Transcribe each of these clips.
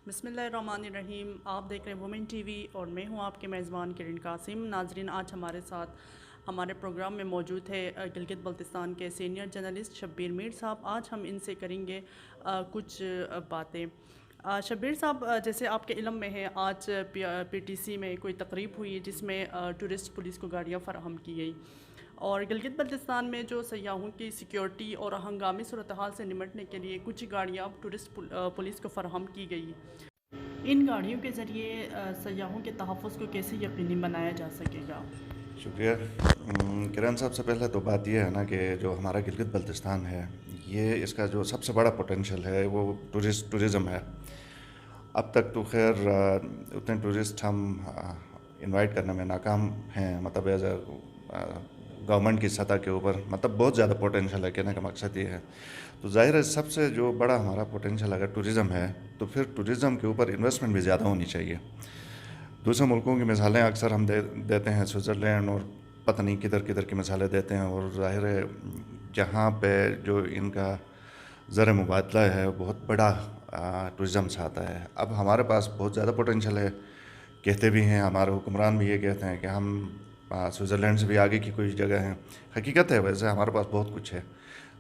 بسم اللہ الرحمن الرحیم. آپ دیکھ رہے ہیں وومن ٹی وی اور میں ہوں آپ کے میزبان کرن قاسم. ناظرین، آج ہمارے ساتھ ہمارے پروگرام میں موجود ہے گلگت بلتستان کے سینئر جرنلسٹ شبیر میر صاحب. آج ہم ان سے کریں گے کچھ باتیں. شبیر صاحب، جیسے آپ کے علم میں ہے، آج پی ٹی سی میں کوئی تقریب ہوئی ہے جس میں ٹورسٹ پولیس کو گاڑیاں فراہم کی گئی، اور گلگت بلتستان میں جو سیاحوں کی سیکیورٹی اور ہنگامی صورتحال سے نمٹنے کے لیے کچھ گاڑیاں ٹورسٹ پولیس کو فراہم کی گئی. ان گاڑیوں کے ذریعے سیاحوں کے تحفظ کو کیسے یقینی بنایا جا سکے گا؟ شکریہ. کرن صاحب، سے پہلے تو بات یہ ہے نا کہ جو ہمارا گلگت بلتستان ہے، یہ اس کا جو سب سے بڑا پوٹینشیل ہے وہ ٹورزم ہے. اب تک تو خیر اتنے ٹورسٹ ہم انوائٹ کرنے میں ناکام ہیں، مطلب ایز اے گورنمنٹ کی سطح کے اوپر، مطلب بہت زیادہ پوٹینشیل ہے. کہنے کا مقصد یہ ہے، تو ظاہر ہے سب سے جو بڑا ہمارا پوٹینشیل اگر ٹورزم ہے تو پھر ٹورزم کے اوپر انویسٹمنٹ بھی زیادہ ہونی چاہیے. دوسرے ملکوں کی مثالیں اکثر ہم دیتے ہیں، سوئٹزرلینڈ اور پتہ نہیں کدھر کدھر کی مثالیں دیتے ہیں، اور ظاہر ہے جہاں پہ جو ان کا زر مبادلہ ہے بہت بڑا ٹورزم سے آتا ہے. اب ہمارے پاس بہت زیادہ پوٹینشیل ہے، کہتے بھی ہیں ہمارے حکمران بھی یہ کہتے ہیں کہ ہم سوئٹزرلینڈ سے بھی آگے کی کوئی جگہ ہیں. حقیقت ہے، ویسے ہمارے پاس بہت کچھ ہے.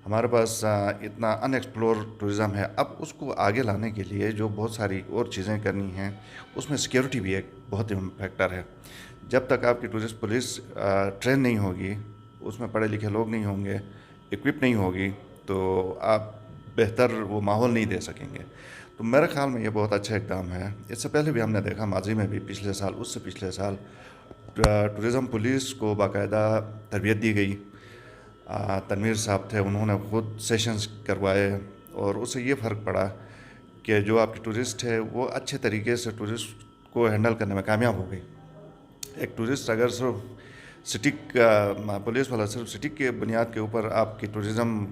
ہمارے پاس اتنا ان ایکسپلور ٹورزم ہے. اب اس کو آگے لانے کے لیے جو بہت ساری اور چیزیں کرنی ہیں، اس میں سیکیورٹی بھی ایک بہت اہم فیکٹر ہے. جب تک آپ کی ٹورسٹ پولیس ٹرین نہیں ہوگی، اس میں پڑھے لکھے لوگ نہیں ہوں گے، اکوپ نہیں ہوگی، تو آپ بہتر وہ ماحول نہیں دے سکیں گے. تو میرے خیال میں یہ بہت اچھا اقدام ہے. اس سے پہلے بھی ہم نے دیکھا، ماضی میں بھی، پچھلے سال، اس سے پچھلے سال ٹورزم پولیس کو باقاعدہ تربیت دی گئی. تنویر صاحب تھے، انہوں نے خود سیشنز کروائے، اور اس سے یہ فرق پڑا کہ جو آپ کی ٹورسٹ ہے وہ اچھے طریقے سے ٹورسٹ کو ہینڈل کرنے میں کامیاب ہو گئی. ایک ٹورسٹ اگر صرف سٹک پولیس والا صرف سٹک کے بنیاد کے اوپر آپ کی ٹورزم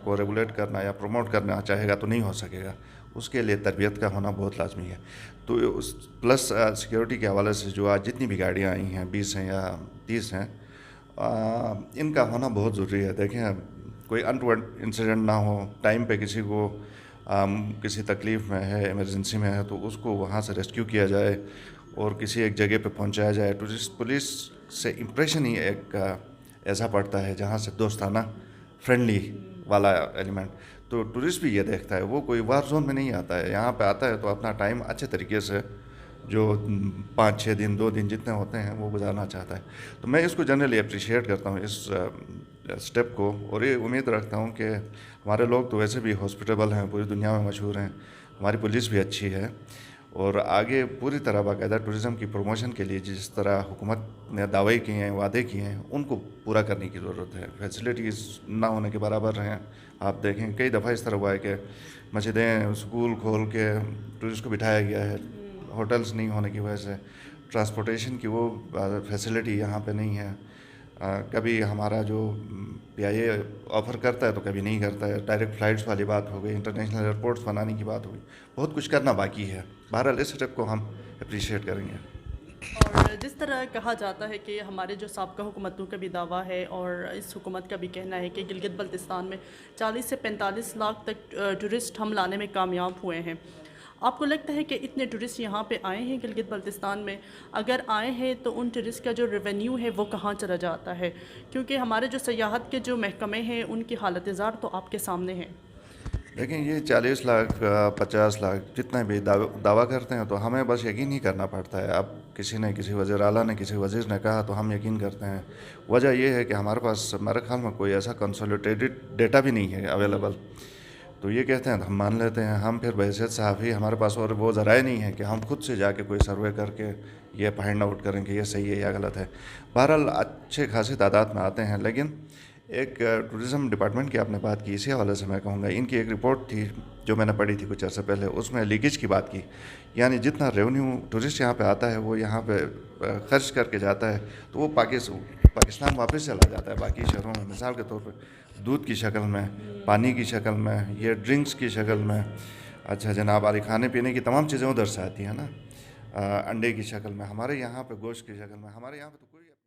کو ریگولیٹ کرنا یا پروموٹ کرنا چاہے گا تو نہیں ہو سکے گا. اس کے لیے تربیت کا ہونا بہت لازمی ہے. تو اس پلس سیکیورٹی کے حوالے سے جو آج جتنی بھی گاڑیاں آئی ہیں، 20 ہیں یا 30 ہیں، ان کا ہونا بہت ضروری ہے. دیکھیں، کوئی انٹورڈ انسیڈنٹ نہ ہو، ٹائم پہ کسی کو کسی تکلیف میں ہے، ایمرجنسی میں ہے، تو اس کو وہاں سے ریسکیو کیا جائے اور کسی ایک جگہ پہ پہنچایا جائے. ٹورسٹ پولیس سے امپریشن ہی ایک ایسا پڑتا ہے جہاں سے دوستانہ، فرینڈلی والا ایلیمنٹ. تو ٹورسٹ بھی یہ دیکھتا ہے، وہ کوئی وار زون میں نہیں آتا ہے. یہاں پہ آتا ہے تو اپنا ٹائم اچھے طریقے سے، جو 5-6 دن 2 دن جتنے ہوتے ہیں، وہ گزارنا چاہتا ہے. تو میں اس کو جنرلی اپریشیٹ کرتا ہوں، اس اسٹیپ کو، اور یہ امید رکھتا ہوں کہ ہمارے لوگ تو ویسے بھی ہاسپٹیبل ہیں، پوری دنیا میں مشہور ہیں، ہماری پولیس بھی اچھی ہے، اور آگے پوری طرح باقاعدہ ٹورزم کی پروموشن کے لیے جس طرح حکومت نے دعوے کیے ہیں، وعدے کیے ہیں، ان کو پورا کرنے کی ضرورت ہے. فیسلٹیز نہ ہونے کے برابر ہیں. آپ دیکھیں کئی دفعہ اس طرح ہوا ہے کہ مسجدیں، اسکول کھول کے ٹورسٹ کو بٹھایا گیا ہے، ہوٹلز نہیں ہونے کی وجہ سے. ٹرانسپورٹیشن کی وہ فیسلٹی یہاں پہ نہیں ہے. کبھی ہمارا جو پی آئی اے آفر کرتا ہے تو کبھی نہیں کرتا ہے. ڈائریکٹ فلائٹس والی بات ہو گئی، انٹرنیشنل ایئرپورٹس بنانے کی بات ہوئی، بہت کچھ کرنا باقی ہے. بہرحال اس اسٹیپ کو ہم اپریشیٹ کریں گے. اور جس طرح کہا جاتا ہے کہ ہمارے جو سابقہ حکومتوں کا بھی دعویٰ ہے، اور اس حکومت کا بھی کہنا ہے کہ گلگت بلتستان میں 40 سے 45 لاکھ تک ٹورسٹ ہم لانے میں کامیاب ہوئے ہیں. آپ کو لگتا ہے کہ اتنے ٹورسٹ یہاں پہ آئے ہیں گلگت بلتستان میں؟ اگر آئے ہیں تو ان ٹورسٹ کا جو ریونیو ہے وہ کہاں چلا جاتا ہے؟ کیونکہ ہمارے جو سیاحت کے جو محکمے ہیں ان کی حالت زار تو آپ کے سامنے ہیں. دیکھیں، یہ 40 لاکھ 50 لاکھ جتنے بھی دعویٰ کرتے ہیں تو ہمیں بس یقین ہی کرنا پڑتا ہے. اب کسی نے، کسی وزیر اعلیٰ نے، کسی وزیر نے کہا تو ہم یقین کرتے ہیں. وجہ یہ ہے کہ ہمارے پاس میرے خیال میں کوئی ایسا کنسولیٹیڈ ڈیٹا بھی نہیں ہے اویلیبل. تو یہ کہتے ہیں تو ہم مان لیتے ہیں. ہم پھر بحیثیت صحافی، ہمارے پاس اور وہ ذرائع نہیں ہے کہ ہم خود سے جا کے کوئی سروے کر کے یہ فائنڈ آؤٹ کریں کہ یہ صحیح ہے یا غلط ہے. بہرحال اچھے خاصی تعداد میں آتے ہیں. لیکن ایک ٹورزم ڈپارٹمنٹ کی آپ نے بات کی، اسی حوالے سے میں کہوں گا، ان کی ایک رپورٹ تھی جو میں نے پڑھی تھی کچھ عرصے پہلے، اس میں لیکیج کی بات کی. یعنی جتنا ریونیو ٹورسٹ یہاں پہ آتا ہے وہ یہاں پہ خرچ کر کے جاتا ہے تو وہ پاکستان واپس چلا جاتا ہے باقی شہروں میں. مثال کے طور پہ دودھ کی شکل میں، پانی کی شکل میں، یہ ڈرنکس کی شکل میں. اچھا جناب علی، کھانے پینے کی تمام چیزیں ادھر سے آتی ہیں نا. انڈے کی شکل میں، ہمارے یہاں پہ گوشت کی شکل میں. ہمارے یہاں پہ تو